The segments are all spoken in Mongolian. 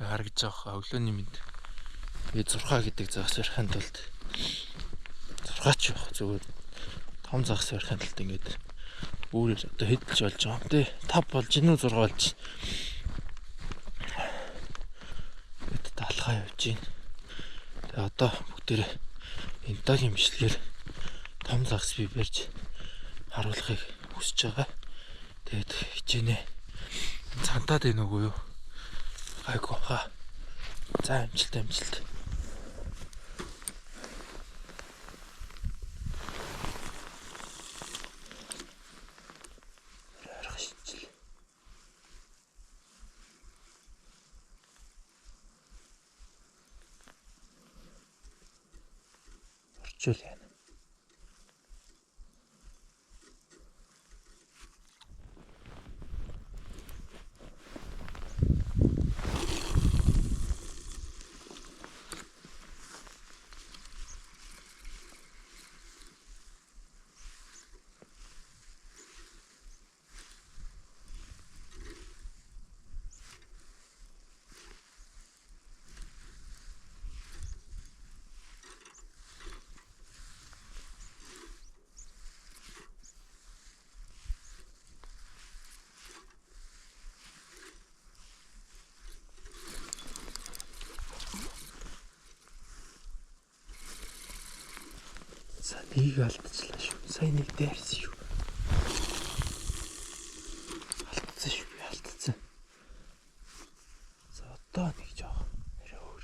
харагдаж байгаа өглөөний мэд. Би 6 гэдэг загас барихын тулд 6 ч явах зүгээр том загас барихын тулд ингээд өөрөөр одоо хэдэлж болж байгаа юм тий. 5 болж гинүү 6 болж. Бид талхаа явж гин. Тэгээ одоо бүгдээрээ энтагийн бичлэгээр том загас би барьж харуулахыг хүсэж байгаа. Тэгээд хичээнэ. Цантаад байна уу юу? Айгу ха. За амжилт. Арга шинжил. Орчуул яана. Нэг алдчихлаа шүү. Сайн нэг дайрсан шүү. Алдсан. За одоо нэг жоох. Өөр.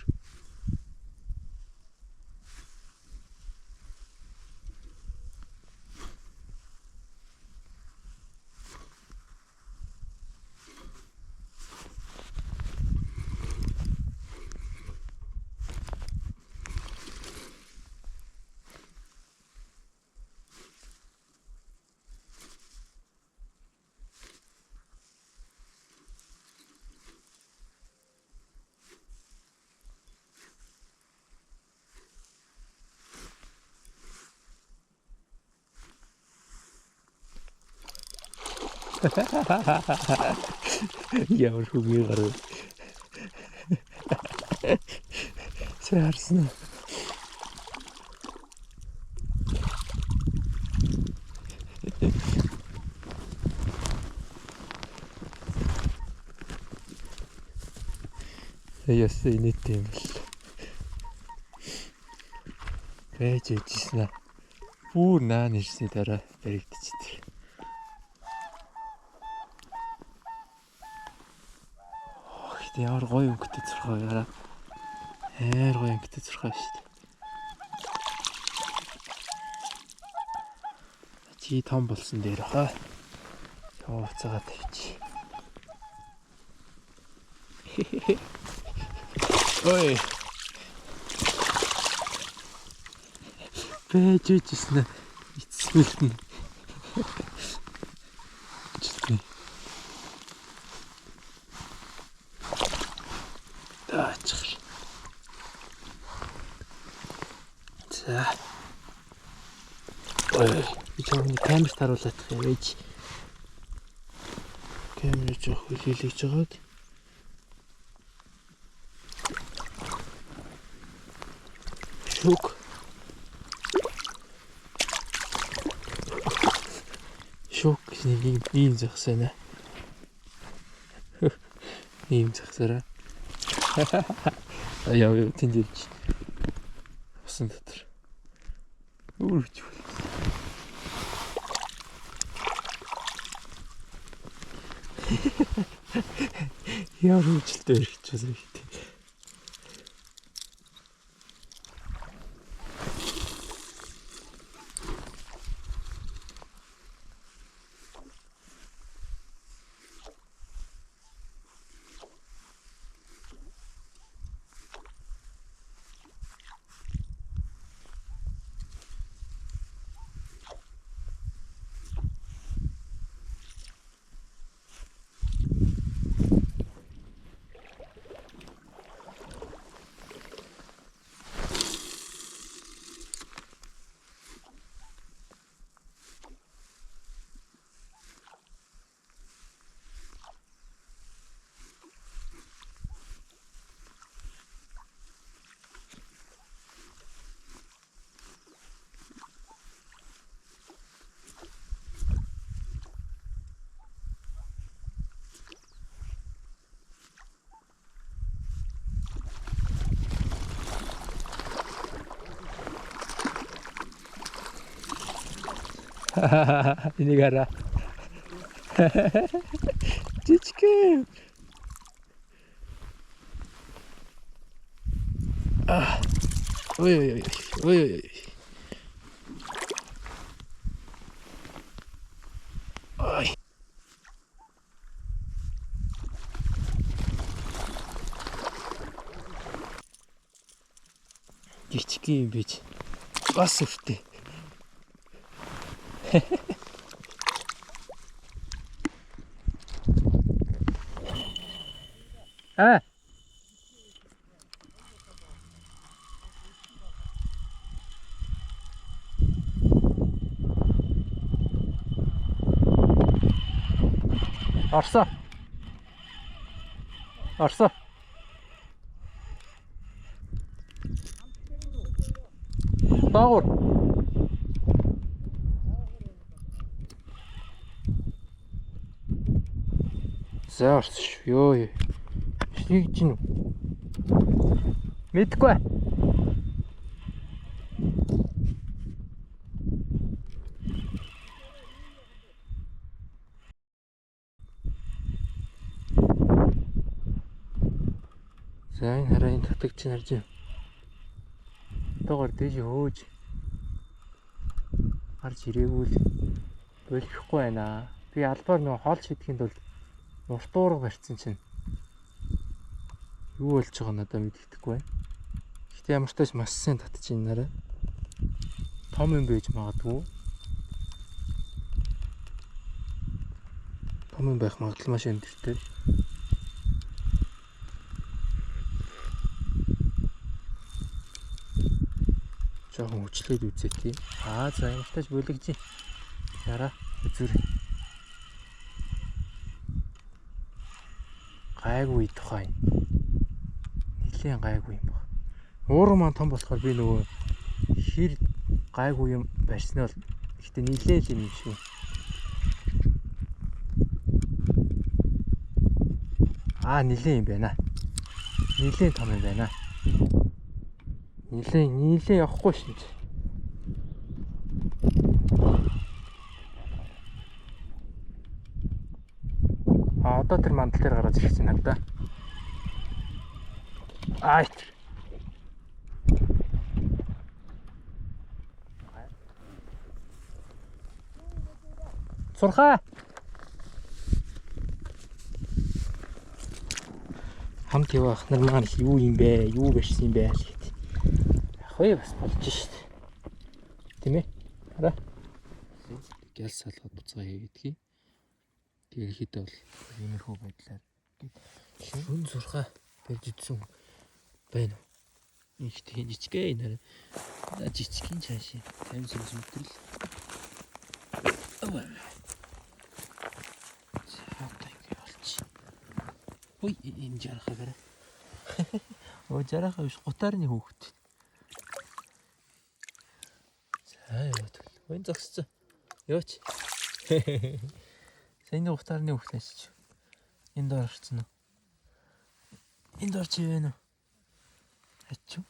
Ямар хүмээ гарав. Сарсан. Яс инэт юм бэл. Байж ижсэн аа. Бүр наа нэрсний дараа баригдчихдэг. Ямар гоё өнгөтэй зурхаа яараа. Амар гоё өнгөтэй зурхаа шүү дээ. Чи том болсон дээр хаа. Явцгаа тавьчих. Ой. Байж ижсэн аа. Эцсгэлтэн. Читэй. Аачих. За. Ой, би чамд камер таруулах юм ээж. Камер жоох хүлээлгэж байгаад. Шок нэг ийм зогсоно. Ийм зогсороо. Яа тэндэж усан дотор үрж байна. Яа үржилтэй ирэх гэж байна. Энийг хараа. Жижигхэн. Ой ой ой. Ой ой. Ай. Жижигхэн юм биш. Бас өвтэй. А. Орсоо. Орсоо. Доогуур. За орсон шүү. Ёо. Шнийг чинь үү? Мэдгүй. За энэ хараа энэ татаг чинь харж байна. Доогоор дэж хөөж гарч ирээгүй л болохгүй байна. Би албаар нөгөө хоол шидэхэд бол уртуурга барьсан чинь юу болж байгааг надад мэддэхгүй байна. Гэхдээ ямар ч тач маш сайн татж ийн нараа. Том юм байж магадгүй. Том юм байх магадлал маш өндөртэй. Жохон хүчлээд үзээ тий. За ямар ч тач бүлэгж. Яраа үзүр. Гайгүй тухай. Нилийн гайгүй юм баг. Ууруу маань том болохоор би нөгөө хэр гайгүй юм барьснаа бол гэхдээ нилийн л юм шүү. Нилийн юм байна. Нилийн том юм байна. Нилийн явахгүй шин. Одоо тэр мандал дээр гараад ирсэн надаа. Айт. Сурхаа. Хамт явах нар маань юу юм бэ? Юу барьсан юм бэ л гэт. Ой бас болж шít. Тийм ээ. Хараа. Гял салгаад буцаа хийгээдгий. Ерөнхийдөө бол иймэрхүү байдлаар шүн сурхаа барьж идсэн байна уу? Их тийм жижигхэн нэр. Жижигхэн чаашаа 50 см л. Ой энэ жарахаа гэрэ. Жарахаа биш гутаарны хөөхт. За яваад. Ой зогссон. Яваач. Сайн гутаарны хөөхт ашиж. Энд орчихно. Энд орч ивэн үү? Ачуу.